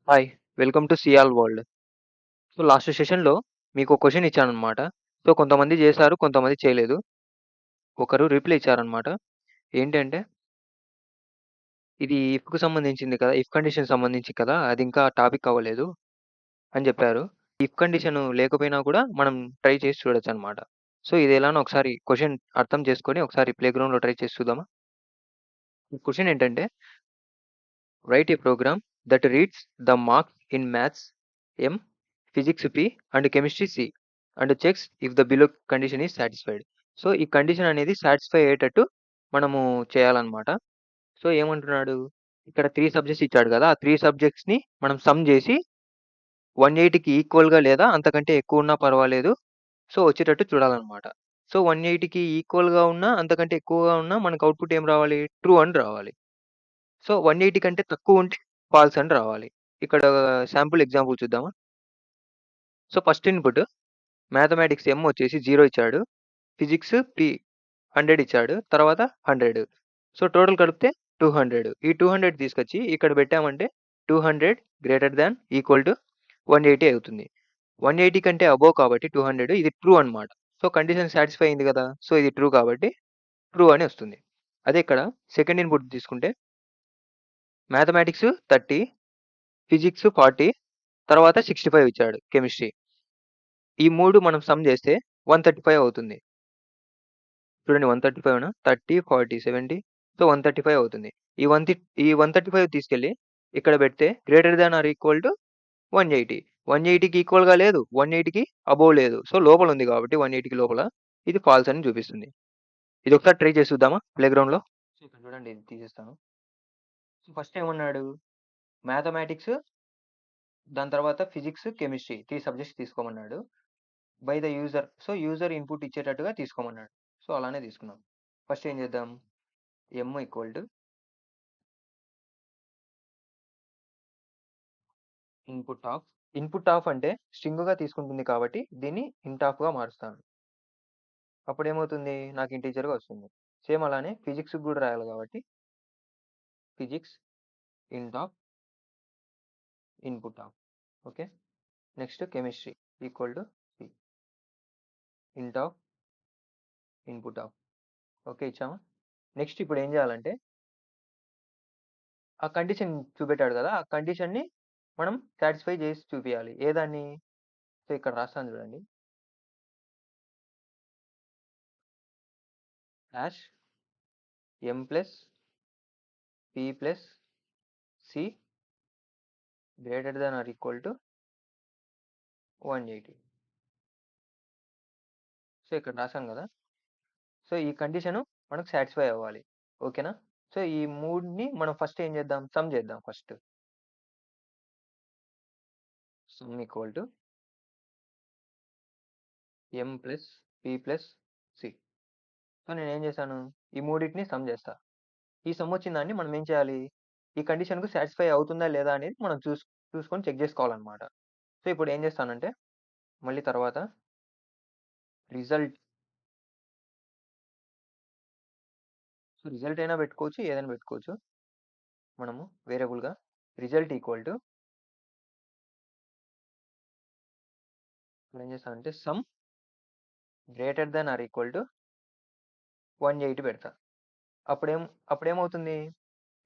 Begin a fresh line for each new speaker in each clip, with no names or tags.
Hi. Welcome to Sial world. So, last సెషన్‌లో మీకో question ఇచ్చాననమాట. So, కొంతమంది జేశారు, కొంతమంది చేయలేదు. ఒకరు రిప్లై ఇచ్చారనమాట. ఏంటంటే, ఇది ఇఫ్‌కి సంబంధించింది కదా! ఇఫ్ కండిషన్ సంబంధించి కదా! అది ఇంకా టాపిక్ అవ్వలేదు అని జెప్పారు. ఇఫ్ కండిషన్ లేకపోయినా కూడా మనం ట్రై చేసి చూడొచ్చనమాట. సో, ఇది ఎలానో ఒకసారి క్వెషన్ అర్థం చేసుకొని ఒకసారి ప్లే గ్రౌండ్‌లో ట్రై చేసి చూద్దామా? క్వెషన్ ఏంటంటే, write a program that reads the marks in maths M, physics P and chemistry C and checks if the below condition is satisfied. So, ఈ కండిషన్ అనేది సాటిస్ఫై అయ్యేటట్టు మనము చేయాలన్నమాట. సో, ఏమంటున్నాడు? ఇక్కడ 3 సబ్జెక్ట్స్ ఇచ్చాడు గదా! ఆ 3 సబ్జెక్ట్స్‌ని మనం సమ్ జేసి 180కి ఈక్వల్‌గా లేదా అంతకంటే ఎక్కువున్నా పర్వాలేదు. సో, వచ్చేటట్టు చూడాలన్నమాట. సో, 180కి ఈక్వల్‌గా ఉన్నా, అంతకంటే ఎక్కువగా ఉన్నా మనకు అవుట్‌పుట్ ఏం రావాలి? ట్రూ అని రావాలి. సో, 180 కంటే తక్కువుంటే ఫాల్స్ అని రావాలి. ఇక్కడ శాంపుల్ ఎగ్జాంపుల్ చూద్దామా? సో, ఫస్ట్ ఇన్‌పుట్ మ్యాథమెటిక్స్ ఎమ్ వచ్చేసి 0 ఇచ్చాడు. ఫిజిక్స్ పి 100 ఇచ్చాడు. తర్వాత 100. సో, టోటల్ కలిపితే 200. ఈ 200 తీసుకొచ్చి ఇక్కడ పెట్టామంటే 200 గ్రేటర్ థాన్ ఈక్వల్ టు 180 అవుతుంది. 180 కంటే అబోవ్ కాబట్టి 200 ఇది ట్రూ అన్నమాట. సో, కండిషన్ సాటిస్ఫై అయింది గదా! సో, ఇది ట్రూ కాబట్టి ట్రూ అని వస్తుంది. అదే ఇక్కడ సెకండ్ ఇన్‌పుట్ తీసుకుంటే మ్యాథమెటిక్స్ 30, ఫిజిక్స్ 40, తర్వాత 65 ఇచ్చాడు కెమిస్ట్రీ. ఈ 3 మనం సమ్ చేస్తే 135 అవుతుంది. చూడండి 135 30, 40, 70 సో, 135 అవుతుంది. ఈ 135 తీసుకెళ్ళి ఇక్కడ పెడితే greater than or equal to 180. 180కి ఈక్వల్‌గా లేదు. 180కి అబోవ్ లేదు. సో, లోపల ఉంది కాబట్టి 180కి లోపల ఇది ఫాల్స్ అని చూపిస్తుంది. ఇదొకసారి ట్రై చేసి చూద్దామా ప్లే గ్రౌండ్‌లో? సో, ఇక్కడ చూడండి ఇది తీసేస్తాను. సో, ఫస్ట్ ఏమన్నాడు? మ్యాథమెటిక్స్ దాని తర్వాత ఫిజిక్స్, కెమిస్ట్రీ 3 సబ్జెక్ట్స్ తీసుకోమన్నాడు. By the user. So, user input ఇచ్చేటట్టుగా తీసుకోమన్నాడు. సో, అలానే తీసుకున్నాం. ఫస్ట్ ఏం చేద్దాం? M equal to input of. Input of అంటే స్ట్రింగ్‌గా తీసుకుంటుంది కాబట్టి దీన్ని ఇంట్ ఆఫ్‌గా మారుస్తాను. అప్పుడేమవుతుంది? నాకు ఇంటిజర్‌గా వస్తుంది. సేమ్ అలానే ఫిజిక్స్‌కి కూడా రాయాలి కాబట్టి physics int of input of. Okay. Next chemistry equal to C int of input of. Okay ఇచ్చామా? నెక్స్ట్ ఇప్పుడు ఏం చేయాలంటే ఆ కండిషన్ చూపెట్టాడు కదా! ఆ కండిషన్‌ని మనం సాటిస్ఫై చేసి చూపియాలి. ఏ దాన్ని? సో, ఇక్కడ రాస్తాను చూడండి. Hash M plus P plus C greater than or equal to 180. So, ఇక్కడ రాసాను గదా! సో, ఈ కండిషను మనకు సాటిస్ఫై అవ్వాలి. ఓకేనా? సో, ఈ 3ని మనం ఫస్ట్ ఏం చేద్దాం? సమ్ చేద్దాం first. Sum equal to M plus P plus C. So, నేనేం చేశాను? ఈ మూడిటిని సమ్ చేస్తా. ఈ సమ్ వచ్చిన దాన్ని మనం ఏం చేయాలి? ఈ కండిషన్‌కు సాటిస్ఫై అవుతుందా లేదా అనేది మనం చూసుకొని చెక్ చేసుకోవాలన్నమాట. సో, ఇప్పుడు ఏం చేస్తానంటే మళ్ళీ తర్వాత రిజల్ట్. సో, రిజల్ట్ అయినా పెట్టుకోవచ్చు. ఏదైనా పెట్టుకోవచ్చు. మనము వేరియబుల్‌గా రిజల్ట్ ఈక్వల్ టు ఇప్పుడు ఏం చేస్తానంటే sum greater than or equal to 180 పెడతా. అప్పుడేం అప్పుడేమవుతుంది?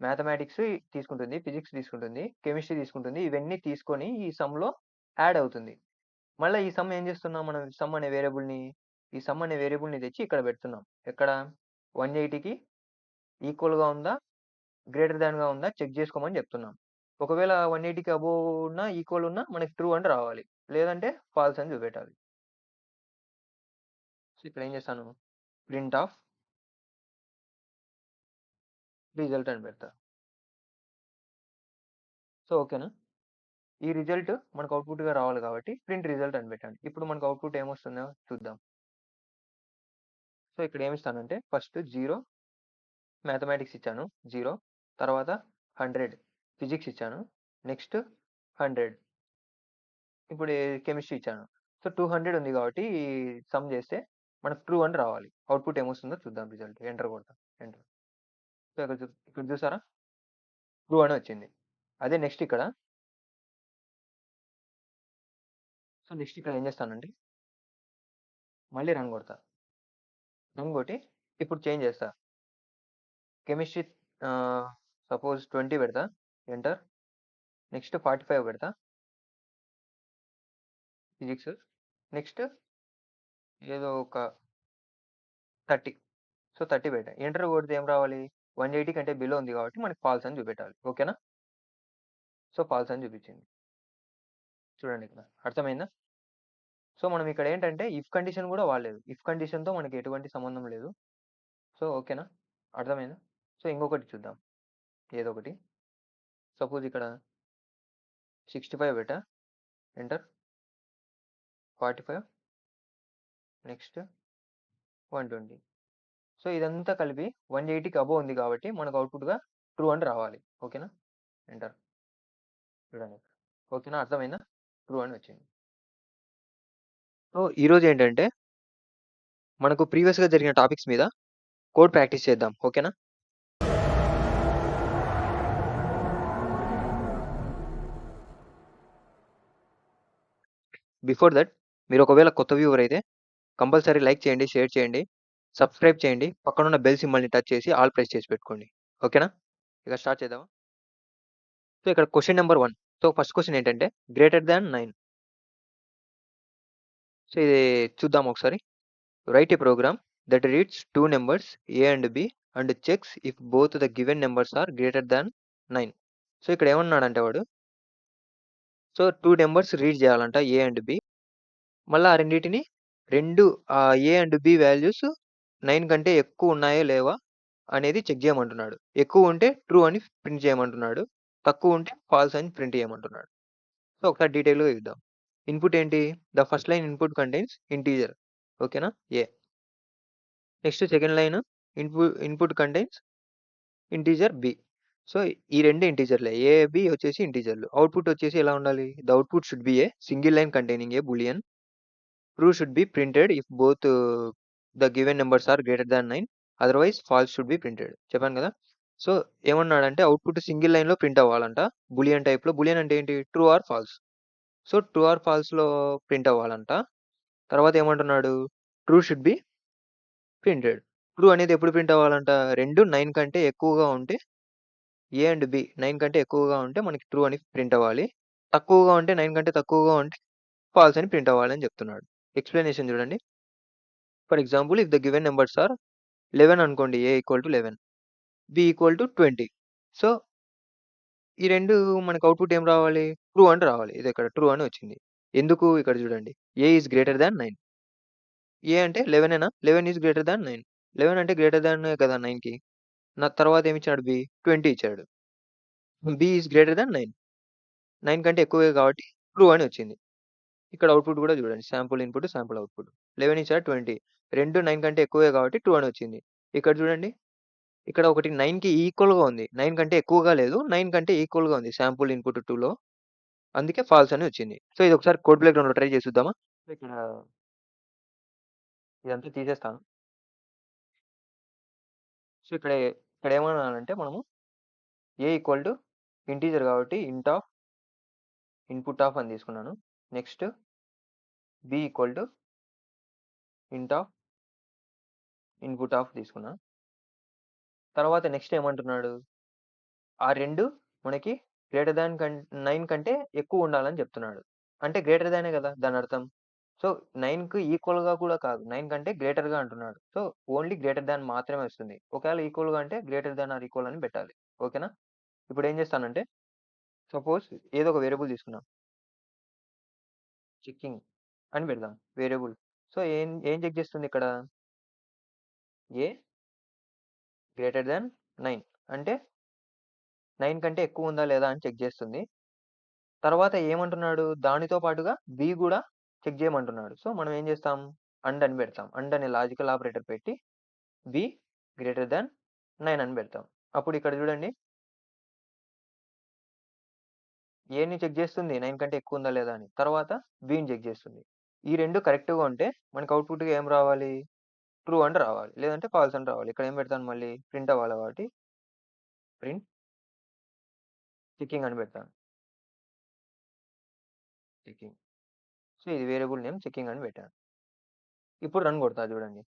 మ్యాథమెటిక్స్ తీసుకుంటుంది, ఫిజిక్స్ తీసుకుంటుంది, కెమిస్ట్రీ తీసుకుంటుంది. ఇవన్నీ తీసుకొని ఈ సమ్‌లో యాడ్ అవుతుంది. మళ్ళా ఈ సమ్ ఏం చేస్తున్నాం మనం సమ్ అనే వేరియబుల్‌ని, ఈ సమ్ అనే వేరియబుల్‌ని తెచ్చి ఇక్కడ పెడుతున్నాం. ఎక్కడ? 180కి ఈక్వల్‌గా ఉందా? గ్రేటర్ థాన్‌గా ఉందా? చెక్ చేసుకోమని చెప్తున్నాం. ఒకవేళ 180కి అబోవ్ ఉన్నా, ఈక్వల్ ఉన్నా మనకి ట్రూ అని రావాలి. లేదంటే ఫాల్స్ అని చూపెట్టాలి. సో, ఇక్కడ ఏం చేశాను? ప్రింట్ ఆఫ్ రిజల్ట్ అని పెడతా. సో, ఓకేనా? ఈ రిజల్ట్ మనకు అవుట్‌పుట్‌గా రావాలి కాబట్టి ప్రింట్ రిజల్ట్ అని పెట్టండి. ఇప్పుడు మనకు అవుట్‌పుట్ ఏమొస్తుందో చూద్దాం. సో, ఇక్కడ ఏమిస్తానంటే ఫస్ట్ 0 మ్యాథమెటిక్స్ ఇచ్చాను 0 తర్వాత 100 ఫిజిక్స్ ఇచ్చాను. నెక్స్ట్ 100 ఇప్పుడు కెమిస్ట్రీ ఇచ్చాను. సో, 200 ఉంది కాబట్టి సమ్ చేస్తే మనకు ట్రూ అని రావాలి. అవుట్‌పుట్ ఏమొస్తుందో చూద్దాం రిజల్ట్. ఎంటర్ కొడతాం. ఎంటర్. సో, ఇక్కడ చూసారా? ట్రూ అని వచ్చింది. అదే నెక్స్ట్ ఇక్కడ సో, నెక్స్ట్ ఇక్కడ ఏం చేస్తానంటే, మళ్ళీ రన్ కొడతా. రన్ కొట్టి ఇప్పుడు చేంజ్ చేస్తా. కెమిస్ట్రీ సపోజ్ 20 పెడతా. ఎంటర్. నెక్స్ట్ 45 పెడతా. ఫిజిక్స్. నెక్స్ట్ ఏదో ఒక 30. సో, 30 పెట్టా. ఎంటర్ కొడితే ఏం రావాలి? 180 కంటే బిలో ఉంది కాబట్టి మనకి ఫాల్స్ అని చూపెట్టాలి. ఓకేనా? సో, ఫాల్స్ అని చూపించింది. చూడండి ఇక్కడ. అర్థమైందా? సో, మనం ఇక్కడ ఏంటంటే ఇఫ్ కండిషన్ కూడా వాడలేదు. ఇఫ్ కండిషన్‌తో మనకి ఎటువంటి సంబంధం లేదు. సో, ఓకేనా? అర్థమైందా? సో, ఇంకొకటి చూద్దాం. ఏదో ఒకటి. సపోజ్ ఇక్కడ 65 పెట్టా. ఎంటర్. 45. నెక్స్ట్ 120. సో, ఇదంతా కలిపి 180కి అబోవ్ ఉంది కాబట్టి మనకు అవుట్‌పుట్‌గా ట్రూ అని రావాలి. ఓకేనా? ఎంటర్. చూడండి. ఓకేనా? అర్థమైందా? ట్రూ అని వచ్చింది. సో, ఈరోజు ఏంటంటే మనకు ప్రీవియస్‌గా జరిగిన టాపిక్స్ మీద కోడ్ ప్రాక్టీస్ చేద్దాం. ఓకేనా? బిఫోర్ దట్ మీరు ఒకవేళ కొత్త వ్యూవర్ అయితే కంపల్సరీ లైక్ చేయండి, షేర్ చేయండి, సబ్స్క్రైబ్ చేయండి. పక్కనున్న బెల్ సింబల్‌ని టచ్ చేసి ఆల్ ప్రెస్ చేసి పెట్టుకోండి. ఓకేనా? ఇక స్టార్ట్ చేద్దామా? సో, ఇక్కడ question number 1. So, first question ఏంటంటే గ్రేటర్ థాన్ 9. సో, ఇది చూద్దాం ఒకసారి. Write a program that reads 2 numbers A and B and checks if both the given numbers are greater than 9. So, ఇక్కడ ఏమన్నాడంటే వాడు, సో 2 నంబర్స్ రీడ్ చేయాలంట A and B. మళ్ళా ఆ రెండిటిని A అండ్ B వాల్యూస్ 9 కంటే ఎక్కువ ఉన్నాయా లేవా అనేది చెక్ చేయమంటున్నాడు. ఎక్కువ ఉంటే ట్రూ అని ప్రింట్ చేయమంటున్నాడు. తక్కువ ఉంటే ఫాల్స్ అని ప్రింట్ చేయమంటున్నాడు. సో, ఒకసారి డీటెయిల్‌గా చూద్దాం. ఇన్‌పుట్ ఏంటి? The first line input contains integer. ఓకేనా? A. Next second line input contains integer B. So, ఈ 2 ఇంటీజర్‌లే. ఏ, బి వచ్చేసి ఇంటీజర్‌లు. అవుట్‌పుట్ వచ్చేసి ఎలా ఉండాలి? The output should be a single line containing a Boolean. True should be printed if both the given numbers are greater than 9. Otherwise false should be printed. చెప్పాను కదా! So, ఏమన్నాడంటే output single లైన్‌లో print అవ్వాలంట. Boolean టైప్‌లో. బూలియన్ అంటే ఏంటి? True or false. So, true or ఫాల్స్‌లో ప్రింట్ అవ్వాలంట. తర్వాత ఏమంటున్నాడు? True should be printed. True అనేది ఎప్పుడు ప్రింట్ అవ్వాలంట? 2 9 కంటే ఎక్కువగా ఉంటే ఏ అండ్ బి 9 కంటే ఎక్కువగా ఉంటే మనకి ట్రూ అని ప్రింట్ అవ్వాలి. తక్కువగా ఉంటే 9 కంటే తక్కువగా ఉంటే ఫాల్స్ అని ప్రింట్ అవ్వాలి అని చెప్తున్నాడు. ఎక్స్‌ప్లనేషన్ చూడండి. For example if the given numbers are 11 అనుకోండి. A equal to 11, B equal to 20. So, ఈ 2 మనకు అవుట్‌పుట్ ఏం రావాలి? ట్రూ అని రావాలి. ఇది ఇక్కడ ట్రూ అని వచ్చింది. ఎందుకు? ఇక్కడ చూడండి. ఏ ఈస్ గ్రేటర్ థాన్ 9. ఏ అంటే 11 11 ఈస్ గ్రేటర్ థాన్ 9. 11 అంటే గ్రేటర్ థానే కదా 9కి. తర్వాత ఏమి ఇచ్చాడు బి? 20 ఇచ్చాడు. B is greater than 9. 9 కంటే ఎక్కువే కాబట్టి ట్రూ అని వచ్చింది. ఇక్కడ అవుట్‌పుట్ కూడా చూడండి. Sample input, sample output. 11 ఇచ్చాడు 20. 2 9 కంటే ఎక్కువే కాబట్టి ట్రూ అని వచ్చింది. ఇక్కడ చూడండి. ఇక్కడ ఒకటి 9కి ఈక్వల్‌గా ఉంది. 9 కంటే ఎక్కువగా లేదు. 9 కంటే ఈక్వల్‌గా ఉంది. శాంపుల్ ఇన్‌పుట్ 2లో. అందుకే ఫాల్స్ అని వచ్చింది. సో, ఇది ఒకసారి కోడ్ బ్రేక్ డౌన్‌లో ట్రై చేసి చూద్దామా? సో, ఇక్కడ ఇదంతా తీసేస్తాను. సో, ఇక్కడ ఏమన్నానంటే మనము ఏ ఈక్వల్ టు ఇంటిజర్ కాబట్టి ఇంట్ ఆఫ్ ఇన్‌పుట్ ఆఫ్ అని తీసుకున్నాను. Next B equal to int of input of తీసుకున్నా. తర్వాత నెక్స్ట్ ఏమంటున్నాడు? ఆ 2 మనకి గ్రేటర్ థాన్ 9 కంటే ఎక్కువ ఉండాలని చెప్తున్నాడు. అంటే గ్రేటర్ థానే కదా దానర్థం. సో, 9కి ఈక్వల్‌గా కూడా కాదు. 9 కంటే గ్రేటర్‌గా అంటున్నాడు. సో, ఓన్లీ గ్రేటర్ థాన్ మాత్రమే వస్తుంది. ఒకవేళ ఈక్వల్‌గా అంటే గ్రేటర్ థాన్ ఆర్ ఈక్వల్ అని పెట్టాలి. ఓకేనా? ఇప్పుడు ఏం చేస్తానంటే సపోజ్ ఏదో ఒక వేరియబుల్ తీసుకున్నాం. చెకింగ్ అని పెడదాం వేరియబుల్. సో, ఏం ఏం చెక్ చేస్తుంది ఇక్కడ? ఏ గ్రేటర్ థాన్ 9 అంటే 9 కంటే ఎక్కువ ఉందా లేదా అని చెక్ చేస్తుంది. తర్వాత ఏమంటున్నాడు? దానితో పాటుగా బి గూడా చెక్ చేయమంటున్నాడు. సో, మనం ఏం చేస్తాం? అండ్ అని పెడతాం. అండ్ అనే లాజికల్ ఆపరేటర్ పెట్టి బి గ్రేటర్ థాన్ 9 అని పెడతాం. అప్పుడు ఇక్కడ చూడండి. ఏని చెక్ చేస్తుంది 9 కంటే ఎక్కువ ఉందా లేదా అని. తర్వాత బిని చెక్ చేస్తుంది. ఈ 2 కరెక్ట్‌గా ఉంటే మనకు అవుట్‌పుట్‌గా ఏం రావాలి? ట్రూ అని రావాలి. లేదంటే ఫాల్స్ అని రావాలి. ఇక్కడ ఏం పెడతాను మళ్ళీ? ప్రింట్ అవ్వాలి కాబట్టి ప్రింట్ చెకింగ్ అని పెడతాను. చెకింగ్. సో, ఇది వేరియబుల్ నేమ్ చెకింగ్ అని పెట్టాను. ఇప్పుడు రన్ కొడతా చూడండి.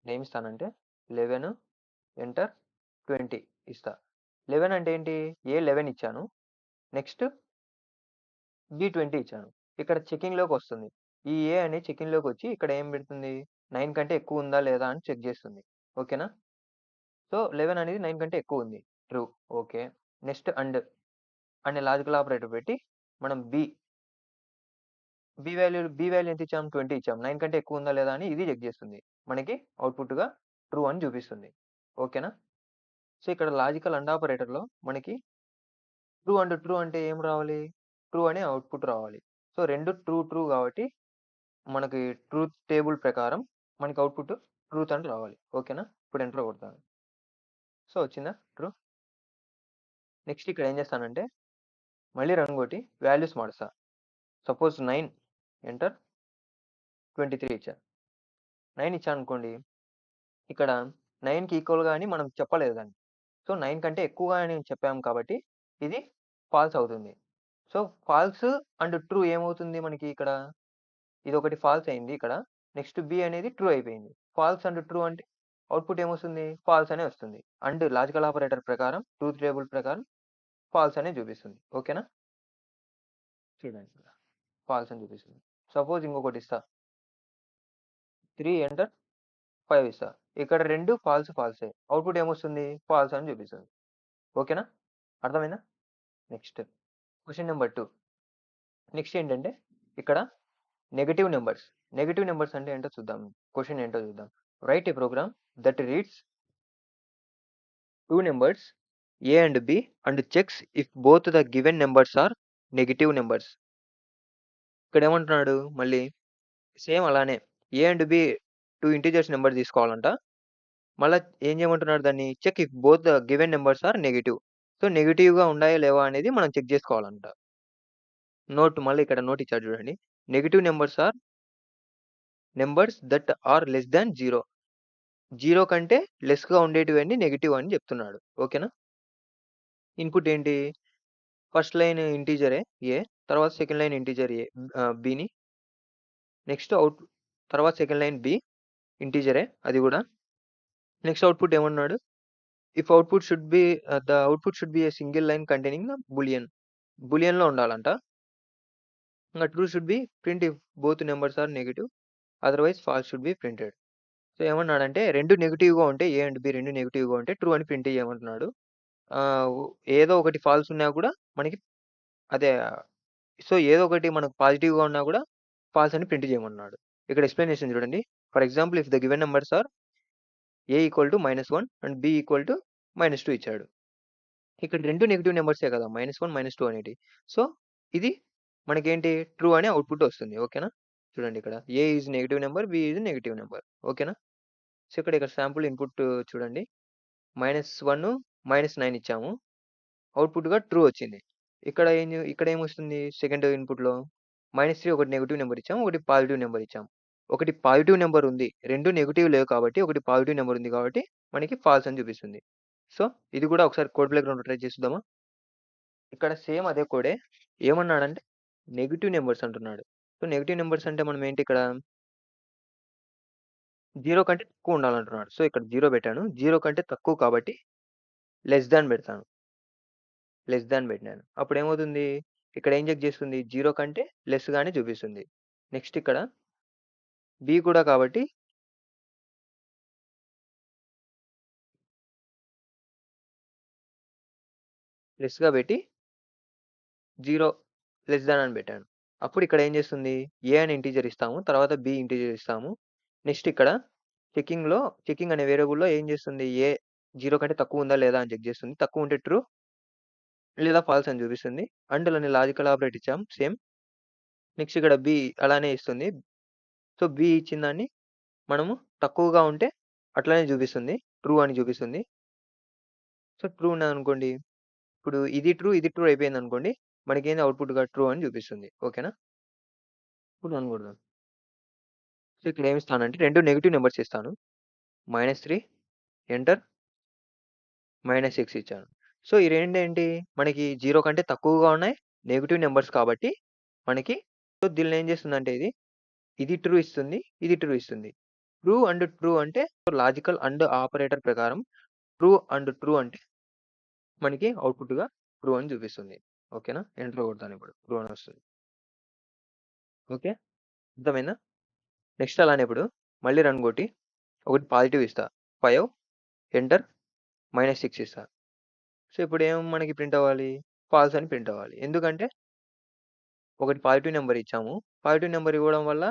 ఏమిస్తానంటే 11 ఎంటర్ 20 ఇస్తా. 11 అంటే ఏంటి? ఏ 11 ఇచ్చాను. నెక్స్ట్ బి 20 ఇచ్చాను. ఇక్కడ చెకింగ్‌లోకొస్తుంది. ఈ ఏ అనేది చెకింగ్‌లోకొచ్చి ఇక్కడ ఏం పెడుతుంది? 9 కంటే ఎక్కువ ఉందా లేదా అని చెక్ చేస్తుంది. ఓకేనా? సో, 11 అనేది 9 కంటే ఎక్కువ ఉంది. ట్రూ. ఓకే. నెక్స్ట్ అనే లాజికల్ ఆపరేటర్ పెట్టి మనం బి వాల్యూ ఎంత ఇచ్చాం? 20 ఇచ్చాం. 9 కంటే ఎక్కువ ఉందా లేదా అని ఇది చెక్ చేస్తుంది. మనకి అవుట్‌పుట్‌గా ట్రూ అని చూపిస్తుంది. ఓకేనా? సో, ఇక్కడ లాజికల్ ఆపరేటర్‌లో మనకి ట్రూ అంటే ఏం రావాలి? ట్రూ అనే అవుట్‌పుట్ రావాలి. సో, 2 ట్రూ కాబట్టి మనకి ట్రూత్ టేబుల్ ప్రకారం మనకి అవుట్‌పుట్ ట్రూత్ అని రావాలి. ఓకేనా? ఇప్పుడు ఎంటర్ కొడతాను. సో, వచ్చిందా ట్రూ? నెక్స్ట్ ఇక్కడ ఏం చేస్తానంటే మళ్ళీ రన్ కొట్టి వాల్యూస్ మారుస్తా. సపోజ్ 9 ఎంటర్ 23 ఇచ్చా. 9 ఇచ్చాననుకోండి, ఇక్కడ 9కి ఈక్వల్‌గా అని మనం చెప్పలేదు దాన్ని. సో, 9 కంటే ఎక్కువగా అని చెప్పాము కాబట్టి ఇది ఫాల్స్ అవుతుంది. సో, ఫాల్స్ అండ్ ట్రూ ఏమవుతుంది మనకి ఇక్కడ? ఇదొకటి ఫాల్స్ అయింది ఇక్కడ. నెక్స్ట్ బి అనేది ట్రూ అయిపోయింది. ఫాల్స్ అండ్ ట్రూ అంటే అవుట్‌పుట్ ఏమొస్తుంది? ఫాల్స్ అనే వస్తుంది. అండ్ లాజికల్ ఆపరేటర్ ప్రకారం ట్రూత్ టేబుల్ ప్రకారం ఫాల్స్ అనే చూపిస్తుంది. ఓకేనా? చూడండి ఇక్కడ ఫాల్స్ అని చూపిస్తుంది. సపోజ్ ఇంకొకటి ఇస్తా. 3 ఎంటర్ 5 ఇస్తా. ఇక్కడ 2 ఫాల్సే. అవుట్‌పుట్ ఏమొస్తుంది? ఫాల్స్ అని చూపిస్తుంది. ఓకేనా? అర్థమైందా? Next question number 2. నెక్స్ట్ ఏంటంటే ఇక్కడ నెగెటివ్ నంబర్స్ అంటే ఏంటో చూద్దాం. క్వెషన్ ఏంటో చూద్దాం. Write a program that reads 2 numbers A and B and checks if both the given numbers are negative numbers. ఇక్కడ ఏమంటున్నాడు మళ్ళీ సేమ్ అలానే A and B 2 integers number తీసుకోవాలంట. మళ్ళా ఏం చేయమంటున్నాడు దాన్ని? Check if both the given numbers are negative. So, నెగెటివ్‌గా ఉన్నాయా లేవా అనేది మనం చెక్ చేసుకోవాలంట. మళ్ళీ ఇక్కడ నోట్ ఇచ్చాడు చూడండి. Negative numbers are numbers that are less than 0. 0 కంటే లెస్‌గా ఉండేటివన్నీ నెగెటివ్ అని చెప్తున్నాడు. ఓకేనా? ఇన్‌పుట్ ఏంటి? ఫస్ట్ లైన్ ఇంటిజరే ఏ, తర్వాత సెకండ్ లైన్ ఇంటిజర్ బిని నెక్స్ట్ తర్వాత సెకండ్ లైన్ బి ఇంటిజరే అది గూడా. నెక్స్ట్ అవుట్‌పుట్ ఏమన్నాడు? If output should be the output should be a single line containing the boolean. బూలియన్‌లో ఉండాలంట. ఇంగ true should be print if both numbers are negative. Otherwise false should be printed. So, ఏమన్నాడంటే 2 నెగెటివ్‌గా ఉంటే ఏ and B 2 నెగెటివ్‌గా ఉంటే true అని print చేయమంటున్నాడు. ఆహ్, ఏదో ఒకటి ఫాల్స్ ఉన్నా కూడా మనకి అదే సో, ఏదో ఒకటి మనకు పాజిటివ్‌గా ఉన్నా కూడా ఫాల్స్ అని ప్రింట్ చేయమన్నాడు. ఇక్కడ ఎక్స్‌ప్లనేషన్ చూడండి. For example if the given numbers are A equal to -1 and B equal to -2 ఇచ్చాడు. ఇక్కడ 2 నెగెటివ్ నంబర్సే కదా! -1, -2 అనేటివి. సో, ఇది మనకేంటి ట్రూ అనే అవుట్‌పుట్ వస్తుంది. ఓకేనా? చూడండి ఇక్కడ A is negative number, B is negative number. ఓకేనా? సో, ఇక్కడ సాంపుల్ ఇన్‌పుట్ చూడండి. -1, -9 ఇచ్చాము. అవుట్‌పుట్‌గా ట్రూ వచ్చింది. ఇక్కడ ఏమొస్తుంది సెకండ్ ఇన్‌పుట్‌లో -3 ఒకటి నెగెటివ్ నంబర్ ఇచ్చాము. ఒకటి పాజిటివ్ నంబర్ ఇచ్చాము. ఒకటి పాజిటివ్ నంబర్ ఉంది. 2 నెగెటివ్ లేవు కాబట్టి ఒకటి పాజిటివ్ నంబర్ ఉంది కాబట్టి మనకి ఫాల్స్ అని చూపిస్తుంది. సో, ఇది కూడా ఒకసారి కోడ్ ప్లే గ్రౌండ్‌లో ట్రై చేసి చూద్దామా? ఇక్కడ సేమ్ అదే కోడే. ఏమన్నాడంటే నెగెటివ్ నంబర్స్ అంటున్నాడు. సో, నెగెటివ్ నంబర్స్ అంటే మనం ఏంటి ఇక్కడ 0 కంటే తక్కువ ఉండాలంటున్నాడు. సో, ఇక్కడ 0 పెట్టాను. 0 కంటే తక్కువ కాబట్టి లెస్ థాన్ పెడతాను. లెస్ థాన్ పెట్టినాను. అప్పుడేమవుతుంది? ఇక్కడ ఏం చెక్ చేస్తుంది? 0 కంటే లెస్ గానే చూపిస్తుంది. నెక్స్ట్ ఇక్కడ బి కూడా కాబట్టి లెస్‌గా పెట్టి 0 లెస్ థాన్ అని పెట్టాను. అప్పుడు ఇక్కడ ఏం చేస్తుంది? ఏ అనే ఇంటిజర్ ఇస్తాము. తర్వాత బి ఇంటిజర్ ఇస్తాము. నెక్స్ట్ ఇక్కడ చెకింగ్ అనే వేరియబుల్‌లో ఏం చేస్తుంది? 0 కంటే తక్కువ ఉందా లేదా అని చెక్ చేస్తుంది. తక్కువ ఉంటే ట్రూ లేదా ఫాల్స్ అని చూపిస్తుంది. అనే లాజికల్ ఆపరేటర్ ఇచ్చాం సేమ్. నెక్స్ట్ ఇక్కడ బి అలానే ఇస్తుంది. సో, బి ఇచ్చిన దాన్ని మనము తక్కువగా ఉంటే అట్లనే చూపిస్తుంది. ట్రూ అని చూపిస్తుంది. సో, ట్రూ ఉన్నదనుకోండి. ఇప్పుడు ఇది ట్రూ అయిపోయిందనుకోండి. మనకేంది అవుట్‌పుట్‌గా ట్రూ అని చూపిస్తుంది. ఓకేనా? ఇప్పుడు రన్ కొడదాం. సో, ఇక్కడ ఏమిస్తానంటే 2 నెగెటివ్ నంబర్స్ ఇస్తాను. -3 ఎంటర్ -6 ఇచ్చాను. సో, ఈ రెండేంటి మనకి 0 కంటే తక్కువగా ఉన్నాయి. నెగెటివ్ నంబర్స్ కాబట్టి మనకి సో దీనిలో ఏం చేస్తుందంటే ఇది ట్రూ ఇస్తుంది. ఇది ట్రూ ఇస్తుంది. ట్రూ అండ్ ట్రూ అంటే లాజికల్ అండ్ ఆపరేటర్ ప్రకారం ట్రూ అండ్ ట్రూ అంటే మనకి అవుట్‌పుట్‌గా ట్రూ అని చూపిస్తుంది. ఓకేనా? ఎంటర్ కొడతాను ఇప్పుడు. ట్రూ అని వస్తుంది. ఓకే. అర్థమైందా? నెక్స్ట్ అలానే ఇప్పుడు మళ్ళీ రన్ కొట్టి ఒకటి పాజిటివ్ ఇస్తా. 5 ఎంటర్ -6 ఇస్తా. సో ఇప్పుడు మనకి ప్రింట్ అవ్వాలి? ఫాల్స్ అని ప్రింట్ అవ్వాలి. ఎందుకంటే ఒకటి పాజిటివ్ నంబర్ ఇచ్చాము. పాజిటివ్ నంబర్ ఇవ్వడం వల్ల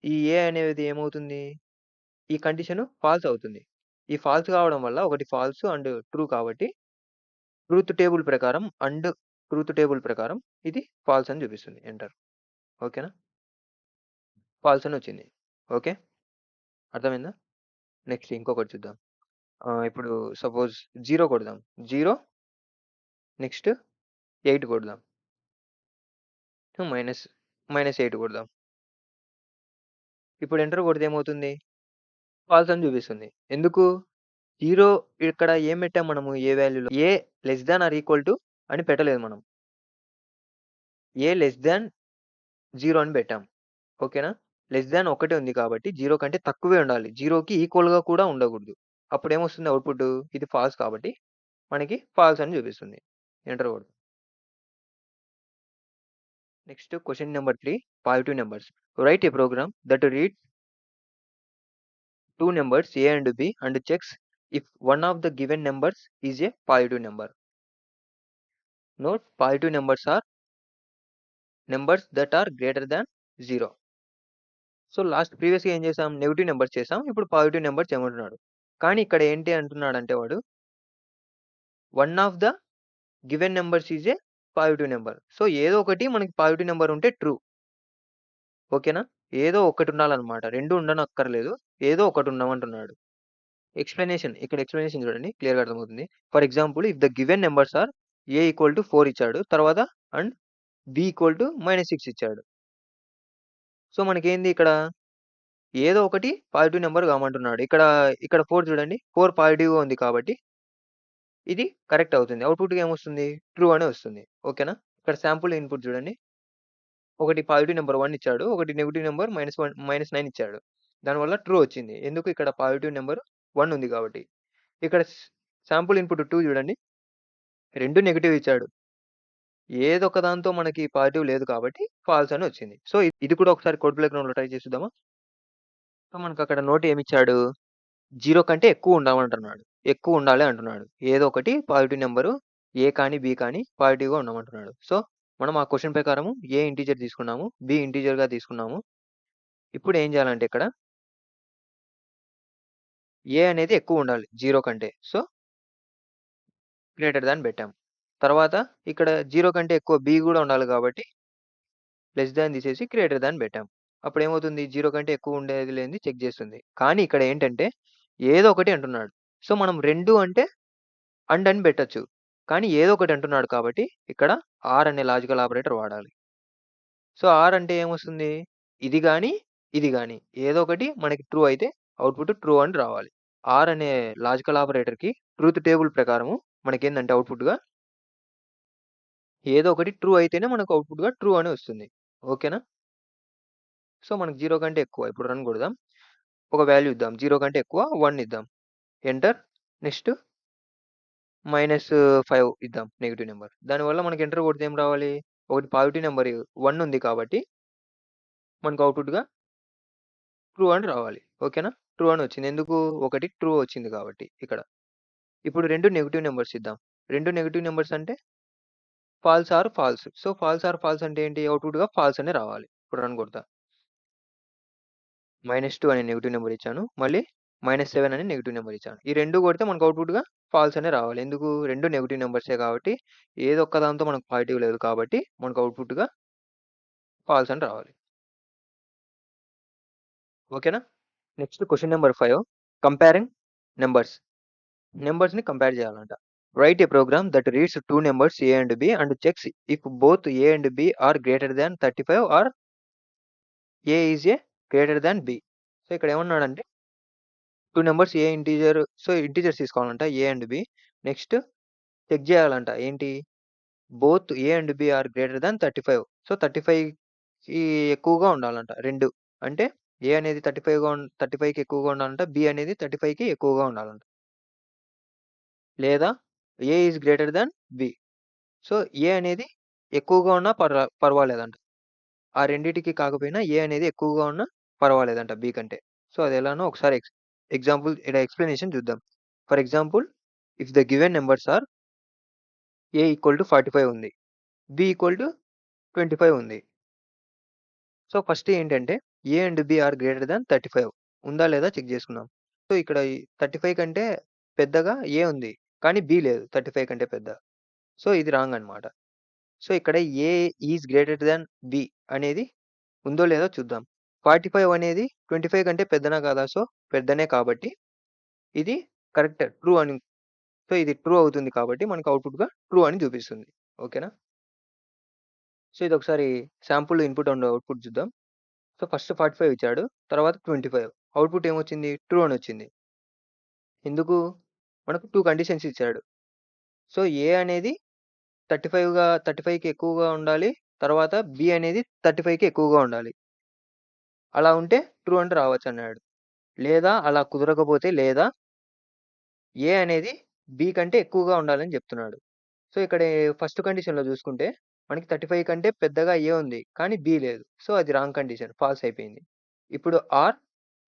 ఈ ఏ అనేది ఏమవుతుంది? ఈ కండిషన్ ఫాల్స్ అవుతుంది. ఈ ఫాల్స్ కావడం వల్ల ఒకటి ఫాల్స్ అండ్ ట్రూ కాబట్టి ట్రూత్ టేబుల్ ప్రకారం ఇది ఫాల్స్ అని చూపిస్తుంది. ఎంటర్. ఓకేనా? ఫాల్స్ అని వచ్చింది. ఓకే. అర్థమైందా? నెక్స్ట్ ఇంకొకటి చూద్దాం. ఇప్పుడు సపోజ్ 0 కొడదాం. 0 నెక్స్ట్ 8 కొడదాం. మైనస్ -8 కొడదాం. ఇప్పుడు ఎంటర్ కొడితే ఏమవుతుంది? ఫాల్స్ అని చూపిస్తుంది. ఎందుకు? 0 ఇక్కడ ఏం పెట్టాం మనము ఏ వాల్యూలో? A less than or equal to అని పెట్టలేదు మనం. ఏ లెస్ థాన్ 0 అని పెట్టాం. ఓకేనా? లెస్ థాన్ ఒకటే ఉంది కాబట్టి 0 కంటే తక్కువే ఉండాలి. 0కి ఈక్వల్‌గా కూడా ఉండకూడదు. అప్పుడేమొస్తుంది అవుట్‌పుట్? ఇది ఫాల్స్ కాబట్టి మనకి ఫాల్స్ అని చూపిస్తుంది. ఎంటర్ కొడదాం. Next question number 3 positive numbers. Write a program that reads 2 numbers a and b and checks if one of the given numbers is a positive number. Note positive numbers are numbers that are greater than 0. So ప్రీవియస్‌గా ఏం చేసాం? Negative numbers చేసాం. ఇప్పుడు positive numbers చేయమంటున్నాడు. కానీ ఇక్కడ ఏంటి అంటున్నాడంటే వాడు one of the given numbers is a positive number. So ఏదో ఒకటి మనకి పాజిటివ్ నంబర్ ఉంటే ట్రూ. ఓకేనా? ఏదో ఒకటి ఉండాలన్నమాట. 2 ఉండనక్కర్లేదు. ఏదో ఒకటి ఉండమంటున్నాడు. ఇక్కడ ఎక్స్‌ప్లనేషన్ చూడండి క్లియర్‌గా అర్థమవుతుంది. For example if the given numbers are A equal to 4 ఇచ్చాడు. తర్వాత అండ్ బి ఈక్వల్ టు -6 ఇచ్చాడు. సో మనకేంది ఇక్కడ ఏదో ఒకటి పాజిటివ్ నంబర్ కామంటున్నాడు. ఇక్కడ 4 చూడండి. 4 పాజిటివ్‌గా ఉంది కాబట్టి ఇది కరెక్ట్ అవుతుంది. అవుట్‌పుట్‌గా ఏమొస్తుంది? ట్రూ అనే వస్తుంది. ఓకేనా? ఇక్కడ సాంపుల్ ఇన్‌పుట్ చూడండి. ఒకటి పాజిటివ్ నంబర్ 1 ఇచ్చాడు. ఒకటి నెగెటివ్ నంబర్ -9 ఇచ్చాడు. దానివల్ల ట్రూ వచ్చింది. ఎందుకు? ఇక్కడ పాజిటివ్ నంబర్ 1 ఉంది కాబట్టి. ఇక్కడ సాంపుల్ ఇన్‌పుట్ 2 చూడండి. 2 నెగెటివ్ ఇచ్చాడు. ఏదొక దాంతో మనకి పాజిటివ్ లేదు కాబట్టి ఫాల్స్ అని వచ్చింది. సో ఇది కూడా ఒకసారి కోడ్ ప్లే గ్రౌండ్‌లో ట్రై చేసి చూద్దామా? So మనకక్కడ note ఏమిచ్చాడు? 0 కంటే ఎక్కువ ఉండమంటున్నాడు. ఎక్కువ ఉండాలి అంటున్నాడు. ఏదో ఒకటి పాజిటివ్ నంబరు ఏ కానీ, బి కానీ పాజిటివ్‌గా ఉండమంటున్నాడు. సో మనం ఆ క్వెషన్ ప్రకారము ఏ ఇంటిజర్ తీసుకున్నాము. బి ఇంటిజర్‌గా తీసుకున్నాము. ఇప్పుడు ఏం చేయాలంటే ఇక్కడ ఏ అనేది ఎక్కువ ఉండాలి 0 కంటే. సో గ్రేటర్ థాన్ పెట్టాం. తర్వాత ఇక్కడ 0 కంటే ఎక్కువ బి కూడా ఉండాలి కాబట్టి లెస్ థాన్ తీసేసి గ్రేటర్ థాన్ పెట్టాం. అప్పుడేమవుతుంది 0 కంటే ఎక్కువ ఉండేది లేనిది చెక్ చేస్తుంది. కానీ ఇక్కడ ఏంటంటే ఏదో ఒకటి అంటున్నాడు. సో మనం 2 అంటే అండ్ అని పెట్టొచ్చు. కానీ ఏదో ఒకటి అంటున్నాడు కాబట్టి ఇక్కడ ఆర్ అనే లాజికల్ ఆపరేటర్ వాడాలి. సో ఆర్ అంటే ఏమొస్తుంది? ఇది గాని, ఇది గాని ఏదో ఒకటి మనకి ట్రూ అయితే అవుట్‌పుట్ ట్రూ అని రావాలి. ఆర్ అనే లాజికల్ ఆపరేటర్‌కి ట్రూత్ టేబుల్ ప్రకారము మనకేందంటే అవుట్‌పుట్‌గా ఏదో ఒకటి ట్రూ అయితేనే మనకు అవుట్‌పుట్‌గా ట్రూ అని వస్తుంది. ఓకేనా? సో మనకు 0 కంటే ఎక్కువ. ఇప్పుడు రన్ కొడదాం. ఒక వాల్యూ ఇద్దాం. 0 కంటే ఎక్కువ 1 ఇద్దాం. ఎంటర్. నెక్స్ట్ -5 ఇద్దాం నెగెటివ్ నంబర్. దానివల్ల మనకి ఎంటర్ కొడితే ఏం రావాలి? ఒకటి పాజిటివ్ నంబర్ 1 ఉంది కాబట్టి మనకు అవుట్‌పుట్‌గా ట్రూ అని రావాలి. ఓకేనా? ట్రూ అని వచ్చింది. ఎందుకు? ఒకటి ట్రూ వచ్చింది కాబట్టి ఇక్కడ. ఇప్పుడు 2 నెగెటివ్ నంబర్స్ ఇద్దాం. 2 నెగెటివ్ నంబర్స్ అంటే false or false. So false or false అంటే ఏంటి? అవుట్‌పుట్‌గా ఫాల్స్ అనే రావాలి. ఇప్పుడు రన్ కొడతా. -2 అనే నెగెటివ్ నంబర్ ఇచ్చాను. మళ్ళీ -7 అనే నెగెటివ్ నంబర్ ఇచ్చాను. ఈ 2 కొడితే మనకు అవుట్‌పుట్‌గా ఫాల్స్ అనే రావాలి. ఎందుకు? 2 నెగెటివ్ నంబర్సే కాబట్టి ఏదో ఒక్క దాంతో మనకు పాజిటివ్ లేదు కాబట్టి మనకు అవుట్‌పుట్‌గా ఫాల్స్ అని రావాలి. ఓకేనా? Next question number 5 comparing numbers. నంబర్స్‌ని కంపేర్ చేయాలంట. Write a program that reads 2 numbers A and B and checks if both A and B are greater than 35 or A is A greater than B. So ఇక్కడ ఏమన్నాడంటే 2 numbers A integer so integers తీసుకోవాలంట A and B. Next check చేయాలంట ఏంటి? Both A and B are greater than 35. So, 35కి ఎక్కువగా ఉండాలంట 2. అంటే ఏ అనేది 35కి ఎక్కువగా ఉండాలంట. బి అనేది 35కి ఎక్కువగా ఉండాలంట. లేదా A is greater than B. So, A అనేది ఎక్కువగా ఉన్నా పర్వాలేదంట. ఆ రెండిటికి కాకపోయినా ఏ అనేది ఎక్కువగా ఉన్నా పర్వాలేదంట బి కంటే. సో, అదెలానో ఒకసారి ఎగ్జాంపుల్ ఈడ ఎక్స్‌ప్లనేషన్ చూద్దాం. For example, if the given numbers are A equal to 45 ఉంది. బి ఈక్వల్ టు 25 ఉంది. సో, ఫస్ట్ ఏంటంటే A and B are greater than 35 ఉందా లేదా చెక్ చేసుకుందాం. సో, ఇక్కడ ఈ 35 కంటే పెద్దగా ఏ ఉంది. కానీ బి లేదు 35 కంటే పెద్ద. సో, ఇది రాంగ్ అన్నమాట. సో, ఇక్కడ A is greater than B అనేది ఉందో లేదో చూద్దాం. 45 అనేది 25 కంటే పెద్దనా కాదా? సో, పెద్దనే కాబట్టి ఇది కరెక్ట్ ట్రూ అని. సో, ఇది ట్రూ అవుతుంది కాబట్టి మనకు అవుట్‌పుట్‌గా ట్రూ అని చూపిస్తుంది. ఓకేనా? సో, ఇదొకసారి సాంపుల్ ఇన్‌పుట్ అండ్ అవుట్‌పుట్ చూద్దాం. సో, ఫస్ట్ 45 ఇచ్చాడు. తర్వాత 25. అవుట్‌పుట్ ఏమొచ్చింది? ట్రూ అనొచ్చింది. ఎందుకు? మనకు 2 కండిషన్స్ ఇచ్చాడు. సో, ఏ అనేది 35కి ఎక్కువగా ఉండాలి. తర్వాత బి అనేది 35కి ఎక్కువగా ఉండాలి. అలా ఉంటే ట్రూ అని రావచ్చన్నాడు. లేదా అలా కుదరకపోతే లేదా ఏ అనేది బి కంటే ఎక్కువగా ఉండాలని చెప్తున్నాడు. సో, ఇక్కడ ఫస్ట్ కండిషన్‌లో చూసుకుంటే మనకి 35 కంటే పెద్దగా ఏ ఉంది. కానీ బి లేదు. సో, అది రాంగ్ కండిషన్. ఫాల్స్ అయిపోయింది. ఇప్పుడు ఆర్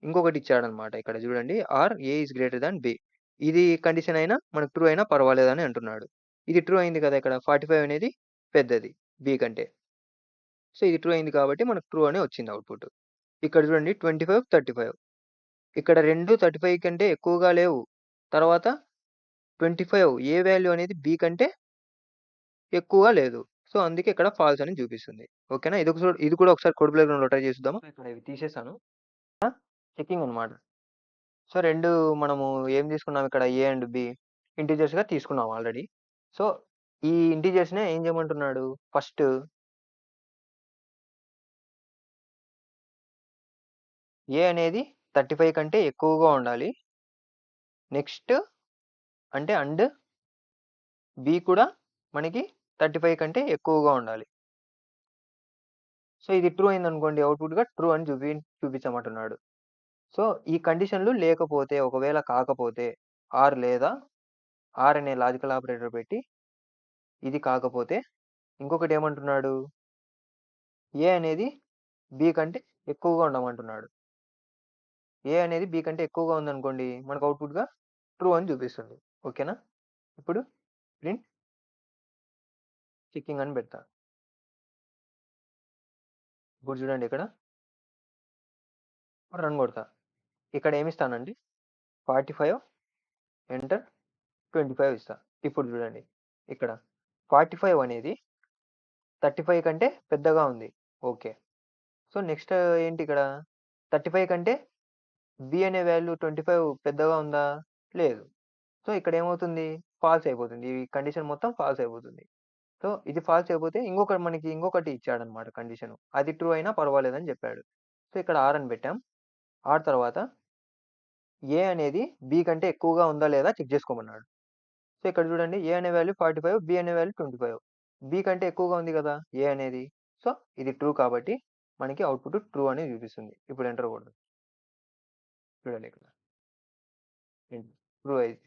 ఇంకొకటి ఇచ్చాడన్నమాట. ఇక్కడ చూడండి. Or A is greater than B. ఇది కండిషన్ అయినా మనకు ట్రూ అయినా పర్వాలేదని అంటున్నాడు. ఇది ట్రూ అయింది కదా! ఇక్కడ 45 అనేది పెద్దది బి కంటే. సో, ఇది ట్రూ అయింది కాబట్టి మనకు ట్రూ అని వచ్చింది అవుట్‌పుట్. ఇక్కడ చూడండి 25, 35. ఇక్కడ 2 35 కంటే ఎక్కువగా లేవు. తర్వాత 25 ఏ వాల్యూ అనేది బి కంటే ఎక్కువగా లేదు. సో, అందుకే ఇక్కడ ఫాల్స్ అని చూపిస్తుంది. ఓకేనా? ఇది కూడా ఒకసారి కోడ్ ప్లే గ్రౌండ్‌లో ట్రై చేసి చూద్దామా? ఇక్కడ ఇవి తీసేసాను. చెకింగ్ అన్నమాట. సో, 2 మనము ఏం తీసుకున్నాం ఇక్కడ ఏ అండ్ బి ఇంటిజర్స్‌గా తీసుకున్నాం ఆల్రెడీ. సో, ఈ ఇంటిజర్స్‌నే ఏం చేయమంటున్నాడు? ఫస్ట్ ఏ అనేది 35 కంటే ఎక్కువగా ఉండాలి. నెక్స్ట్ అంటే బి కూడా మనకి 35 కంటే ఎక్కువగా ఉండాలి. సో, ఇది ట్రూ అయిందనుకోండి అవుట్‌పుట్‌గా ట్రూ అని చూపించమంటున్నాడు. సో, ఈ కండిషన్‌లు లేకపోతే ఒకవేళ కాకపోతే లేదా అనే లాజికల్ ఆపరేటర్ పెట్టి ఇది కాకపోతే ఇంకొకటేమంటున్నాడు? ఏ అనేది బి కంటే ఎక్కువగా ఉండమంటున్నాడు. ఏ అనేది బి కంటే ఎక్కువగా ఉందనుకోండి మనకు అవుట్‌పుట్‌గా ట్రూ అని చూపిస్తుంది. ఓకేనా? ఇప్పుడు ప్రింట్ చెకింగ్ అని పెడతా. ఇప్పుడు చూడండి ఇక్కడ రన్ కొడతా. ఇక్కడ ఏమిస్తానండి 45 ఎంటర్ 25 ఇస్తా. ఇప్పుడు చూడండి ఇక్కడ 45 అనేది 35 కంటే పెద్దగా ఉంది. ఓకే. సో, నెక్స్ట్ ఏంటి ఇక్కడ 35 కంటే బి అనే వాల్యూ 25 పెద్దగా ఉందా? లేదు. సో, ఇక్కడ ఏమవుతుంది? ఫాల్స్ అయిపోతుంది. ఈ కండిషన్ మొత్తం ఫాల్స్ అయిపోతుంది. సో, ఇది ఫాల్స్ అయిపోతే మనకి ఇంకొకటి ఇచ్చాడన్నమాట కండిషన్. అది ట్రూ అయినా పర్వాలేదని చెప్పాడు. సో, ఇక్కడ ఆర్ అని పెట్టాం. ఆర్ తర్వాత ఏ అనేది బి కంటే ఎక్కువగా ఉందా లేదా చెక్ చేసుకోమన్నాడు. సో, ఇక్కడ చూడండి ఏ అనే వాల్యూ 45, బి అనే వాల్యూ 25. బి కంటే ఎక్కువగా ఉంది కదా! ఏ అనేది. సో, ఇది ట్రూ కాబట్టి మనకి అవుట్‌పుట్ ట్రూ అని చూపిస్తుంది. ఇప్పుడు ఎంటర్ కొడదాం. చూడండి ఇక్కడ. ట్రూ అయింది.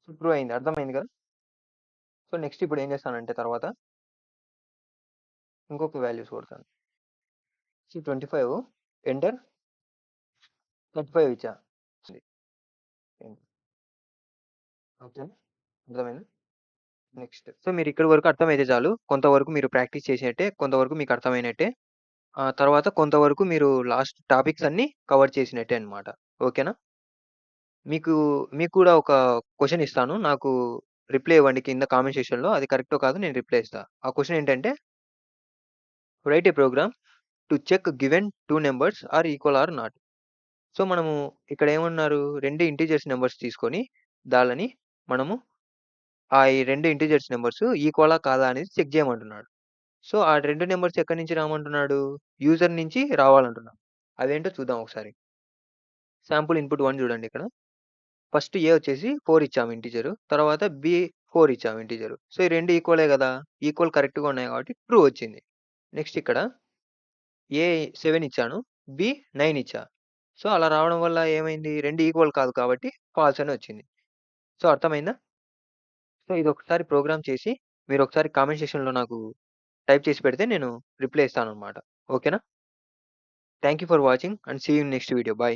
సో, ట్రూ అయింది. అర్థమైంది కదా! సో, నెక్స్ట్ ఇప్పుడు ఏం చేస్తానంటే తర్వాత ఇంకొక వాల్యూస్ కొడతాను. 25 ఎంటర్ 35 ఇచ్చా. ఓకే. అర్థమైందా? నెక్స్ట్. సో, మీరిక్కడి వరకు అర్థమైతే చాలు. కొంతవరకు మీరు ప్రాక్టీస్ చేసినట్టే, కొంతవరకు మీకు అర్థమైనట్టే. తర్వాత కొంతవరకు మీరు లాస్ట్ టాపిక్స్ అన్నీ కవర్ చేసినట్టే అన్నమాట. ఓకేనా? మీకు మీకు కూడా ఒక క్వెషన్ ఇస్తాను. నాకు రిప్లై ఇవ్వండి కింద కామెంట్ సెక్షన్‌లో. అది కరెక్టో కాదో నేను రిప్లై ఇస్తా. ఆ క్వెషన్ ఏంటంటే write a program to check given 2 numbers are equal or not. So, మనము ఇక్కడ ఏమన్నారు 2 ఇంటిజర్స్ నంబర్స్ తీసుకొని దాళ్ళని మనము ఈ 2 ఇంటిజర్స్ నంబర్స్ ఈక్వలా కాదా అనేది చెక్ చేయమంటున్నాడు. సో, ఆ 2 నంబర్స్ ఎక్కడి నుంచి రామంటున్నాడు? యూజర్ నుంచి రావాలంటున్నాడు. అవేంటో చూద్దాం ఒకసారి. సాంపుల్ ఇన్‌పుట్ 1 చూడండి ఇక్కడ. ఫస్ట్ ఏ వచ్చేసి 4 ఇచ్చాము ఇంటిజర్. తర్వాత బి 4 ఇచ్చాము ఇంటిజర్. సో, ఈ 2 ఈక్వలే గదా! ఈక్వల్ కరెక్ట్‌గా ఉన్నాయి కాబట్టి ట్రూ వచ్చింది. నెక్స్ట్ ఇక్కడ ఏ 7 ఇచ్చాను. బి 9 ఇచ్చా. సో, అలా రావడం వల్ల ఏమైంది? 2 ఈక్వల్ కాదు కాబట్టి ఫాల్స్ అని వచ్చింది. సో, అర్థమైందా? సో, ఇదొకసారి ప్రోగ్రామ్ చేసి మీరొకసారి కామెంట్ సెక్షన్‌లో నాకు టైప్ చేసి పెడితే నేను రిప్లై ఇస్తానన్నమాట. ఓకేనా? Thank you for watching and see you in next video. By.